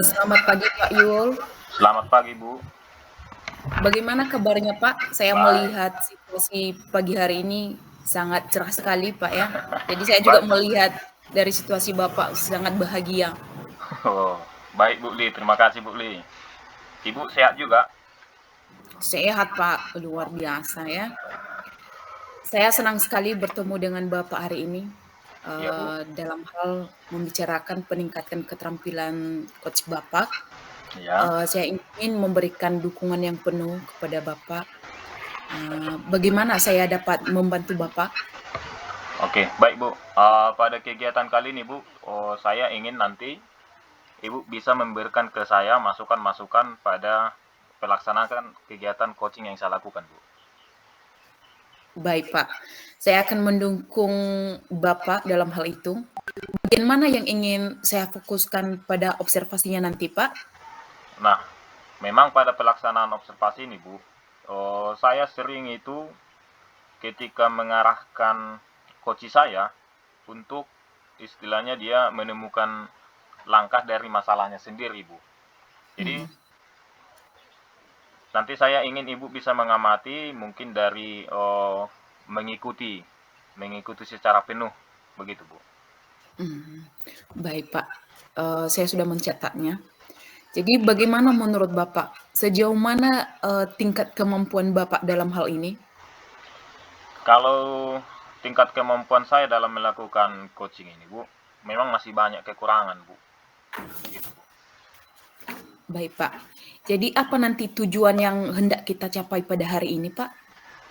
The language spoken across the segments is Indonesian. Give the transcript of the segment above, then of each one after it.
Selamat pagi Pak Yul. Selamat pagi, Bu. Bagaimana kabarnya Pak? Saya Baik, melihat situasi pagi hari ini sangat cerah sekali Pak ya. Jadi saya juga baik. melihat dari situasi Bapak sangat bahagia. Oh, baik, Bu Li. Terima kasih, Bu Li. Ibu sehat juga? Sehat Pak, luar biasa ya. Saya senang sekali bertemu dengan Bapak hari ini Iya, Bu. dalam hal membicarakan peningkatan keterampilan coach Bapak. Iya. Saya ingin memberikan dukungan yang penuh kepada Bapak. Bagaimana saya dapat membantu Bapak? Oke, baik, Bu. Pada kegiatan kali ini, Bu, saya ingin nanti Ibu bisa memberikan ke saya masukan-masukan pada pelaksanaan kegiatan coaching yang saya lakukan, Bu. Baik, Pak. Saya akan mendukung Bapak dalam hal itu. Bagian mana yang ingin saya fokuskan pada observasinya nanti, Pak? Nah, memang pada pelaksanaan observasi ini, Bu, saya sering itu ketika mengarahkan coach saya untuk istilahnya dia menemukan langkah dari masalahnya sendiri, Bu. Jadi Mhm. nanti saya ingin Ibu bisa mengamati mungkin dari mengikuti mengikuti secara penuh begitu, Bu. Mhm. Baik, Pak. Saya sudah mencatatnya. Jadi bagaimana menurut Bapak, sejauh mana, tingkat kemampuan Bapak dalam hal ini? Kalau tingkat kemampuan saya dalam melakukan coaching ini, Bu, memang masih banyak kekurangan, Bu. Begitu, Bu. Baik, Pak. Jadi apa nanti tujuan yang hendak kita capai pada hari ini, Pak?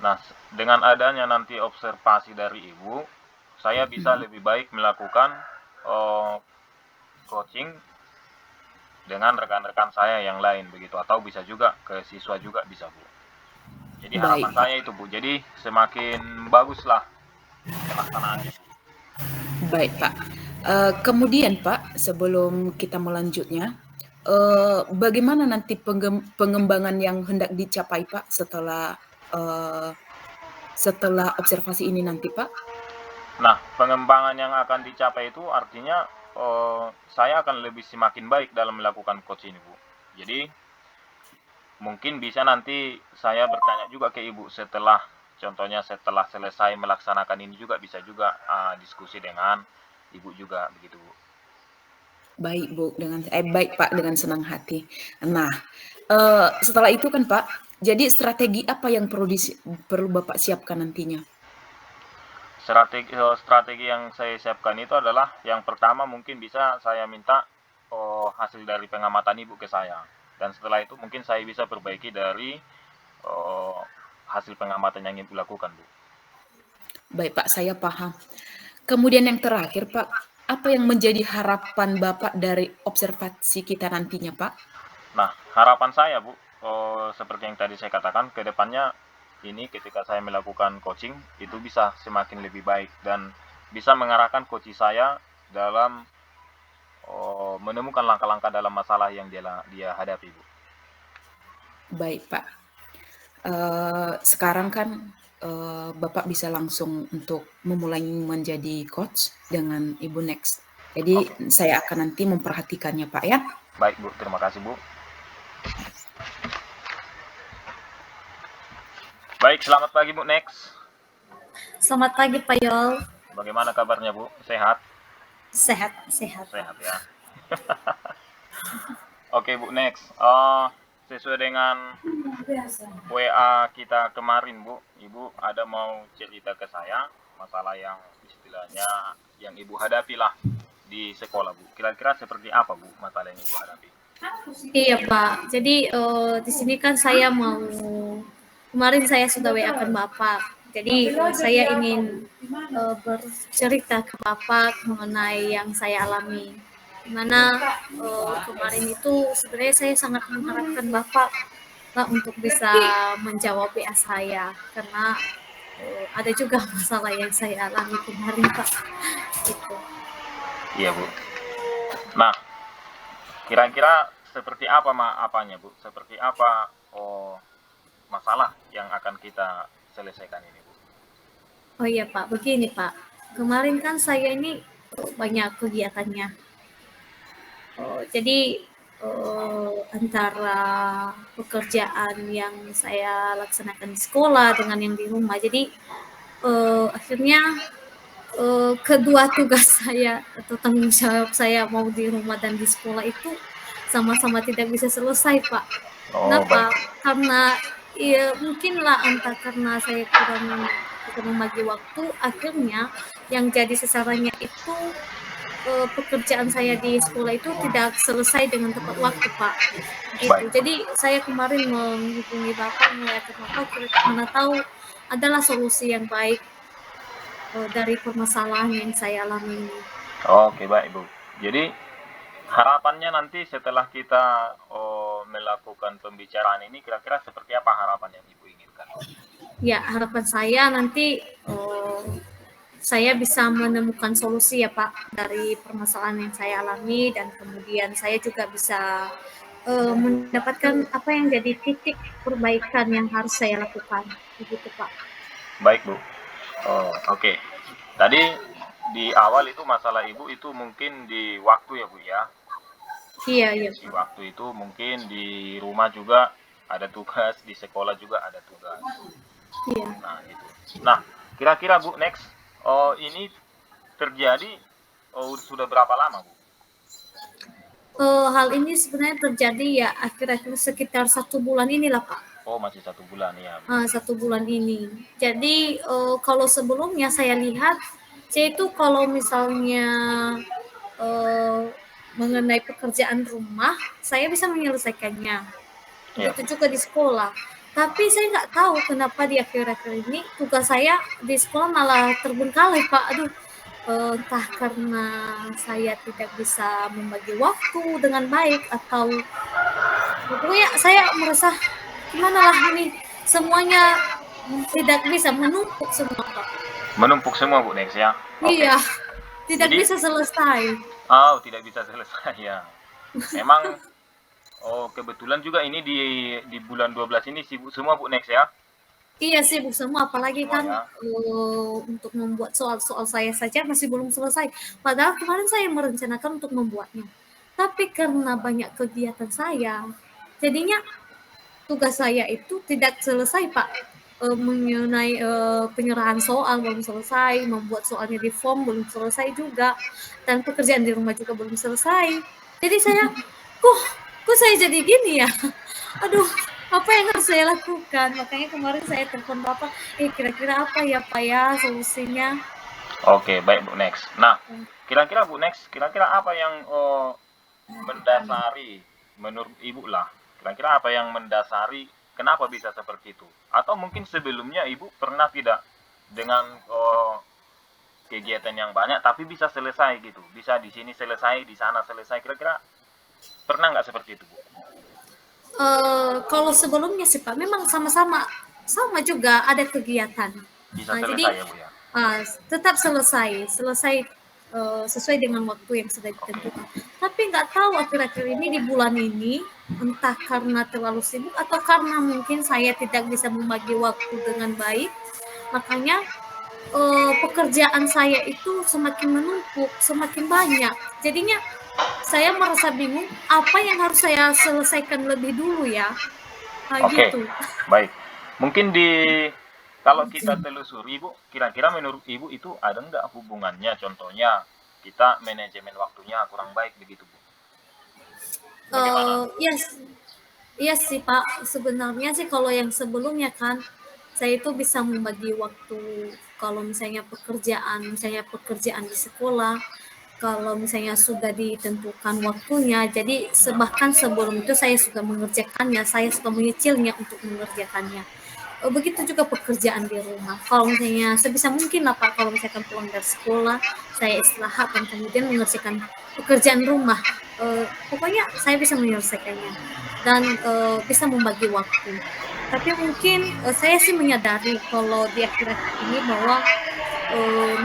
Nah, dengan adanya nanti observasi dari Ibu, saya bisa Mhm. lebih baik melakukan eh, coaching dengan rekan-rekan saya yang lain begitu, atau bisa juga ke siswa juga bisa, Bu. Jadi harapan Baik, Pak. saya itu, Bu. Jadi semakin baguslah pelaksanaannya, Bu. Baik, Pak. Kemudian Pak, sebelum kita melanjutnya, bagaimana nanti pengembangan yang hendak dicapai Pak eee, setelah observasi ini nanti Pak? Nah, pengembangan yang akan dicapai itu artinya saya akan lebih semakin baik dalam melakukan coach ini, Bu. Jadi mungkin bisa nanti saya bertanya juga ke Ibu setelah, contohnya setelah selesai melaksanakan ini juga bisa juga diskusi dengan Ibu juga begitu, Bu. Baik Bu, baik Pak, dengan senang hati. Nah, setelah itu kan Pak, jadi strategi apa yang perlu Bapak siapkan nantinya? Strategi yang saya siapkan itu adalah yang pertama mungkin bisa saya minta hasil dari pengamatan Ibu ke saya. Dan setelah itu mungkin saya bisa perbaiki dari oh, hasil pengamatan yang Ibu lakukan, Bu. Baik Pak, saya paham. Kemudian yang terakhir Pak, apa yang menjadi harapan Bapak dari observasi kita nantinya Pak? Nah, harapan saya, Bu, seperti yang tadi saya katakan, ke depannya ini ketika saya melakukan coaching, itu bisa semakin lebih baik dan bisa mengarahkan coach saya dalam menemukan langkah-langkah dalam masalah yang dia hadapi, Bu. Baik Pak, sekarang kan, Bapak bisa langsung untuk memulai menjadi coach dengan Ibu Next. Jadi Oke, saya akan nanti memperhatikannya Pak ya. baik, Bu. Terima kasih, Bu. Baik, selamat pagi, Bu. Next. Selamat pagi Pak Yol. Bagaimana kabarnya, Bu? Sehat? Sehat, sehat Pak. Sehat ya. Oke, Bu. Next. Sesuai dengan WA kita kemarin, Bu, Ibu ada mau cerita ke saya masalah yang istilahnya yang Ibu hadapi lah di sekolah, Bu. Kira-kira seperti apa, Bu, masalah yang Ibu hadapi? Iya Pak. Jadi di sini kan saya mau kemarin saya sudah WA kan Bapak. Jadi saya ingin bercerita ke Bapak mengenai yang saya alami. Dimana kemarin itu sebenarnya saya sangat mengharapkan Bapak Pak untuk bisa menjawab WA saya karena ada juga masalah yang saya alami kemarin Pak. Gitu. Iya, Bu. Nah, kira-kira seperti apa apanya, Bu? Seperti apa masalah yang akan kita selesaikan ini, Bu? Oh iya Pak, begini Pak. Kemarin kan saya ini banyak kegiatannya. Jadi antara pekerjaan yang saya laksanakan di sekolah dengan yang di rumah, jadi akhirnya kedua tugas saya atau tanggung jawab saya mau di rumah dan di sekolah itu sama-sama tidak bisa selesai, Pak. Oh, Kenapa? baik. Karena ya mungkinlah entah karena saya kurang membagi waktu, akhirnya yang jadi sasarannya itu pekerjaan saya di sekolah itu tidak selesai dengan tepat waktu, Pak. Gitu. Baik. Jadi saya kemarin menghubungi Bapak, menanyakan Bapak mana tahu adalah solusi yang baik dari permasalahan yang saya alami ini. Oke, baik, Bu. Jadi harapannya nanti setelah kita melakukan pembicaraan ini, kira-kira seperti apa harapan yang Ibu inginkan? Ya, harapan saya nanti saya bisa menemukan solusi ya Pak dari permasalahan yang saya alami, dan kemudian saya juga bisa mendapatkan apa yang jadi titik perbaikan yang harus saya lakukan, begitu Pak. Baik, Bu. Oke. Tadi di awal itu masalah Ibu itu mungkin di waktu ya, Bu ya. Iya. Di waktu itu mungkin di rumah juga ada tugas, di sekolah juga ada tugas. Iya. Nah, itu. Nah, kira-kira Bu, next, ini terjadi sudah berapa lama, Bu? Hal ini sebenarnya terjadi ya akhir-akhir sekitar 1 bulan inilah Pak. Oh, masih 1 bulan ya. 1 bulan ini. Jadi kalau sebelumnya saya lihat, saya itu kalau misalnya mengenai pekerjaan rumah, saya bisa menyelesaikannya. Iya. Begitu juga di sekolah. Tapi saya nggak tahu kenapa di akhir-akhir ini tugas saya di sekolah malah terbengkalai, Pak. Aduh, entah karena saya tidak bisa membagi waktu dengan baik, atau pokoknya saya merasa gimana lah ini, semuanya tidak bisa, menumpuk semua, Pak. Menumpuk semua, Bu, next ya. Oke. Iya, tidak Jadi- bisa selesai. Oh, tidak bisa selesai ya. Memang kebetulan juga ini di bulan 12 ini sibuk semua, Bu, next ya. Iya, sibuk semua, apalagi kan Semuanya. untuk membuat soal-soal saya saja masih belum selesai. Padahal kemarin saya merencanakan untuk membuatnya. Tapi karena banyak kegiatan saya, jadinya tugas saya itu tidak selesai, Pak. Mengenai penyerahan soal belum selesai, membuat soalnya di form belum selesai juga, dan pekerjaan di rumah juga belum selesai. Jadi saya, kok saya jadi gini ya? Aduh, apa yang harus saya lakukan? Makanya kemarin saya telepon Bapak, kira-kira apa ya Pak ya solusinya? Oke, baik, Bu, next. Nah, kira-kira Bu, next, kira-kira apa yang mendasari menurut Ibu lah? Kira-kira apa yang mendasari kenapa bisa seperti itu? Atau mungkin sebelumnya Ibu pernah tidak dengan kegiatan yang banyak tapi bisa selesai gitu? Bisa di sini selesai, di sana selesai. Kira-kira pernah nggak seperti itu, Bu? Kalau sebelumnya sih Pak, memang sama juga ada kegiatan. Bisa selesai Jadi ya, Bu ya? tetap selesai sesuai dengan waktu yang sudah ditentukan. Tapi nggak tahu akhir-akhir ini di bulan ini, entah karena terlalu sibuk atau karena mungkin saya tidak bisa membagi waktu dengan baik, makanya pekerjaan saya itu semakin menumpuk, semakin banyak. Jadinya saya merasa bingung apa yang harus saya selesaikan lebih dulu ya. Oke, Gitu. baik. Mungkin kalau kita telusuri, Bu, kira-kira menurut Ibu itu ada nggak hubungannya? Contohnya, kita manajemen waktunya kurang baik begitu, Bu. Bagaimana? Iya sih Pak, sebenarnya sih kalau yang sebelumnya kan, saya itu bisa membagi waktu kalau misalnya pekerjaan di sekolah, kalau misalnya sudah ditentukan waktunya, jadi bahkan sebelum itu saya sudah mengerjakannya, saya sudah menyicilnya untuk mengerjakannya. Begitu juga pekerjaan di rumah. Kalau misalnya sebisa mungkin lah Pak, kalau misalkan pulang dari sekolah, saya istirahat dan kemudian mengerjakan pekerjaan rumah. Pokoknya saya bisa menyelesaikannya dan bisa membagi waktu. Tapi mungkin saya sih menyadari kalau di akhir-akhir ini bahwa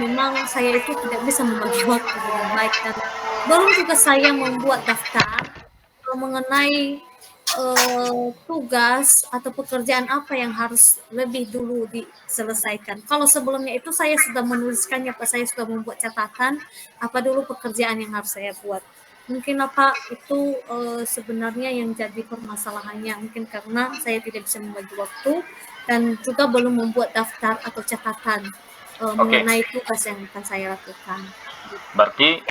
memang saya itu tidak bisa membagi waktu dengan baik, dan belum juga saya membuat daftar mengenai tugas atau pekerjaan apa yang harus lebih dulu diselesaikan. Kalau sebelumnya itu saya sudah menuliskannya, Pak, saya sudah membuat catatan apa dulu pekerjaan yang harus saya buat. Mungkin apa itu sebenarnya yang jadi permasalahannya, mungkin karena saya tidak bisa membagi waktu dan juga belum membuat daftar atau catatan Oke, mengenai tugas yang akan saya lakukan. berarti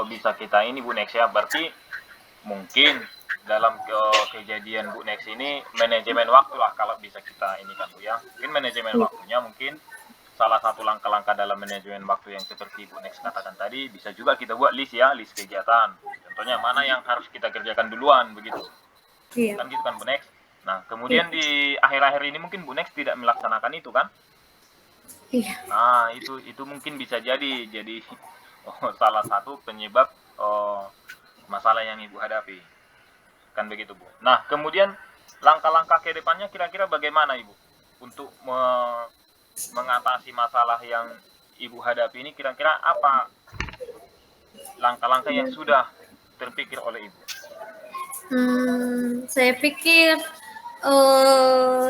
bisa kita ini Bu Nex ya, berarti mungkin dalam kejadian Bu Nex ini manajemen waktu lah kalau bisa kita ini kan Bu ya. Mungkin manajemen Iya. waktunya mungkin salah satu langkah-langkah dalam manajemen waktu yang seperti Bu Nex katakan tadi, bisa juga kita buat list ya, list kegiatan. Contohnya mana yang harus kita kerjakan duluan begitu. Iya. Kan gitu kan Bu Nex. Nah, Iya. kemudian di akhir-akhir ini mungkin Bu Nex tidak melaksanakan itu kan? Iya. Nah, itu mungkin bisa jadi salah satu penyebab masalah yang Ibu hadapi. Kan begitu, Bu. Nah, kemudian langkah-langkah ke depannya kira-kira bagaimana, Ibu? Untuk mengatasi masalah yang Ibu hadapi ini, kira-kira apa langkah-langkah yang sudah terpikir oleh Ibu? Saya pikir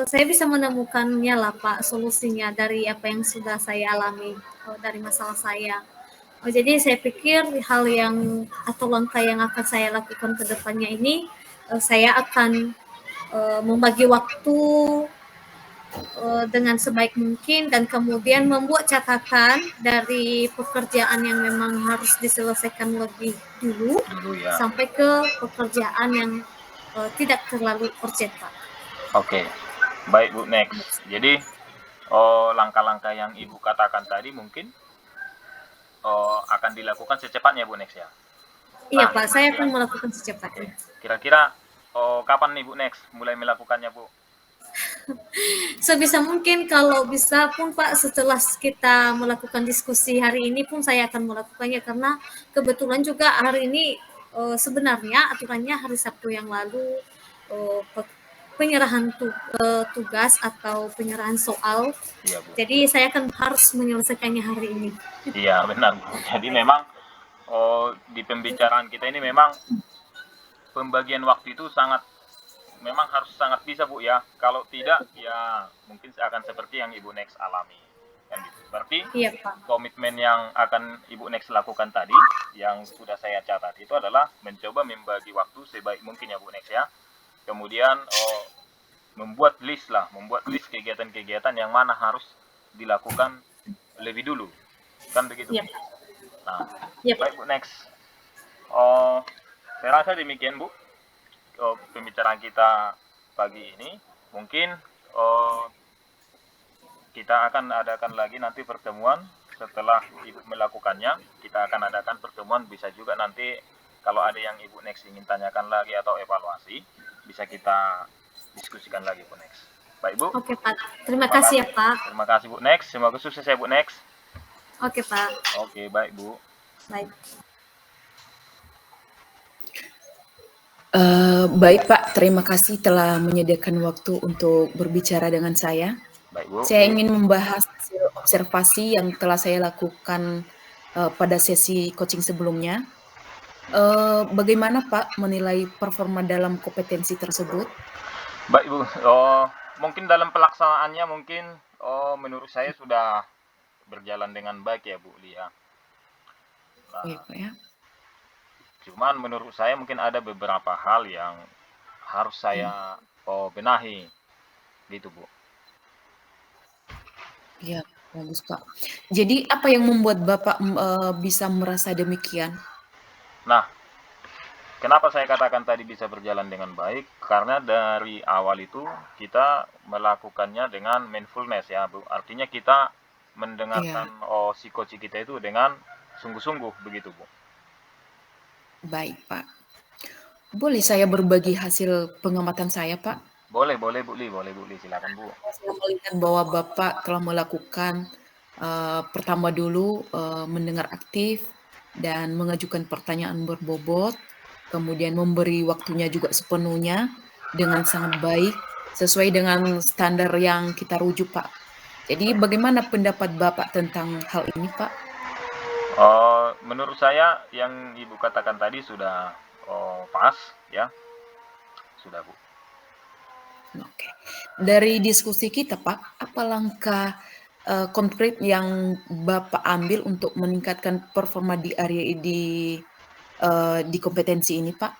saya bisa menemukannya lah, Pak, solusinya dari apa yang sudah saya alami dari masalah saya. Jadi saya pikir hal yang atau langkah yang akan saya lakukan ke depannya ini, saya akan membagi waktu dengan sebaik mungkin dan kemudian membuat catatan dari pekerjaan yang memang harus diselesaikan lebih dulu Dulu ya. sampai ke pekerjaan yang tidak terlalu urgent, Pak. Oke. Baik, Bu, next. Jadi, langkah-langkah yang Ibu katakan tadi mungkin akan dilakukan secepatnya, Bu, next ya? Iya, Nah, Pak, saya akan melakukan secepatnya. Kira-kira kapan nih, Bu, next mulai melakukannya, Bu? Sebisa mungkin kalau bisa pun, Pak, setelah kita melakukan diskusi hari ini pun saya akan melakukannya karena kebetulan juga hari ini sebenarnya aturannya hari Sabtu yang lalu penyerahan tugas atau penyerahan soal. Iya, Bu. Jadi saya akan harus menyelesaikannya hari ini. Iya, benar, Bu. Jadi memang di pembicaraan kita ini memang pembagian waktu itu memang harus sangat bisa, Bu ya. Kalau tidak ya mungkin akan seperti yang Ibu Next alami. Kan gitu. Berarti Iya, Pak. komitmen yang akan Ibu Next lakukan tadi yang sudah saya catat itu adalah mencoba membagi waktu sebaik mungkin ya Bu Next ya. Kemudian membuat list kegiatan-kegiatan yang mana harus dilakukan lebih dulu. Kan begitu. Iya, Pak. Nah, Iya, Pak. baik Bu Next. Saya rasa demikian Bu pembicaraan kita pagi ini. Mungkin kita akan adakan lagi nanti pertemuan setelah Ibu melakukannya. Kita akan adakan pertemuan, bisa juga nanti kalau ada yang Ibu Next ingin tanyakan lagi atau evaluasi, bisa kita diskusikan lagi Bu Next. Baik Bu. Oke, Pak. Terima kasih ya, Pak. Terima kasih Bu Next. Semoga sukses ya Bu Next. Oke, Pak. Oke, baik Bu. Baik. Baik Pak, terima kasih telah menyediakan waktu untuk berbicara dengan saya. Baik Bu. Saya ingin membahas observasi yang telah saya lakukan pada sesi coaching sebelumnya. Bagaimana Pak menilai performa dalam kompetensi tersebut? Baik Bu, mungkin dalam pelaksanaannya mungkin menurut saya sudah berjalan dengan baik ya Bu Lia. Nah, Baik Pak ya. cuman menurut saya mungkin ada beberapa hal yang harus saya benahi, gitu Bu. Ya, bagus Pak. Jadi apa yang membuat Bapak bisa merasa demikian? Nah, kenapa saya katakan tadi bisa berjalan dengan baik? Karena dari awal itu kita melakukannya dengan mindfulness ya Bu. Artinya kita mendengarkan si coach kita itu dengan sungguh-sungguh begitu Bu. Baik Pak. Boleh saya berbagi hasil pengamatan saya Pak? Boleh Bu Li, silakan Bu. Saya melihat bahwa Bapak telah melakukan pertama dulu mendengar aktif dan mengajukan pertanyaan berbobot, kemudian memberi waktunya juga sepenuhnya dengan sangat baik sesuai dengan standar yang kita rujuk Pak. Jadi bagaimana pendapat Bapak tentang hal ini Pak? Menurut saya yang Ibu katakan tadi sudah pas ya, sudah Bu. Oke. Dari diskusi kita, Pak, apa langkah konkret yang Bapak ambil untuk meningkatkan performa di area di kompetensi ini, Pak?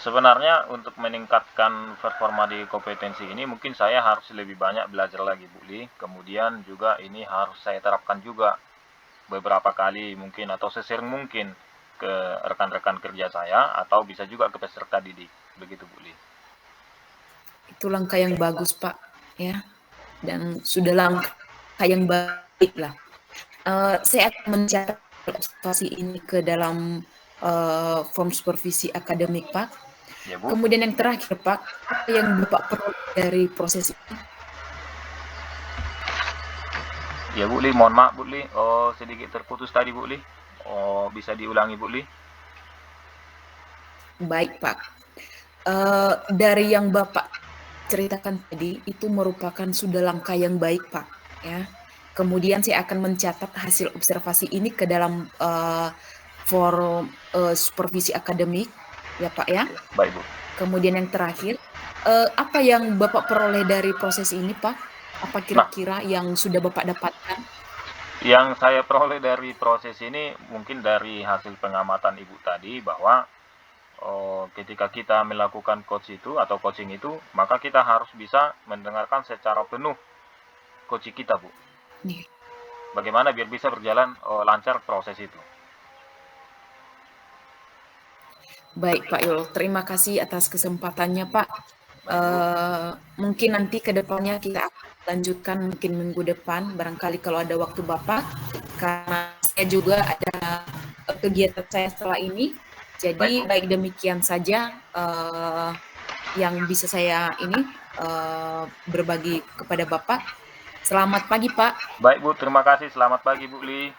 Sebenarnya untuk meningkatkan performa di kompetensi ini mungkin saya harus lebih banyak belajar lagi, Bu Li. Kemudian juga ini harus saya terapkan juga beberapa kali mungkin atau sesering mungkin ke rekan-rekan kerja saya atau bisa juga ke peserta didik. Begitu, Bu Li. Itu langkah yang bagus, Pak, ya. Dan sudah langkah yang baik lah. Saya akan mencatat observasi ini ke dalam form supervisi akademik, Pak. Ya, Bu. Kemudian yang terakhir, Pak, apa yang Bapak perlu dari proses ini? Ya, Bu Li, mohon maaf, Bu Li. Oh, sedikit terputus tadi, Bu Li. Oh, bisa diulangi, Bu Li? Baik, Pak. Dari yang Bapak ceritakan tadi, itu merupakan sudah langkah yang baik, Pak, ya. Kemudian saya akan mencatat hasil observasi ini ke dalam forum supervisi akademik, ya Pak ya. Baik, Bu. Kemudian yang terakhir, apa yang Bapak peroleh dari proses ini, Pak? Apa kira-kira yang sudah Bapak dapatkan? Yang saya peroleh dari proses ini mungkin dari hasil pengamatan Ibu tadi bahwa ketika kita melakukan coaching itu, maka kita harus bisa mendengarkan secara penuh coaching kita, Bu. Nih. Bagaimana biar bisa berjalan lancar proses itu. Baik Pak Yul, terima kasih atas kesempatannya Pak. Mungkin nanti ke depannya kita akan lanjutkan mungkin minggu depan, barangkali kalau ada waktu Bapak, karena saya juga ada kegiatan saya setelah ini. Jadi baik demikian saja yang bisa saya berbagi kepada Bapak. Selamat pagi Pak. Baik Bu, terima kasih. Selamat pagi Bu Li.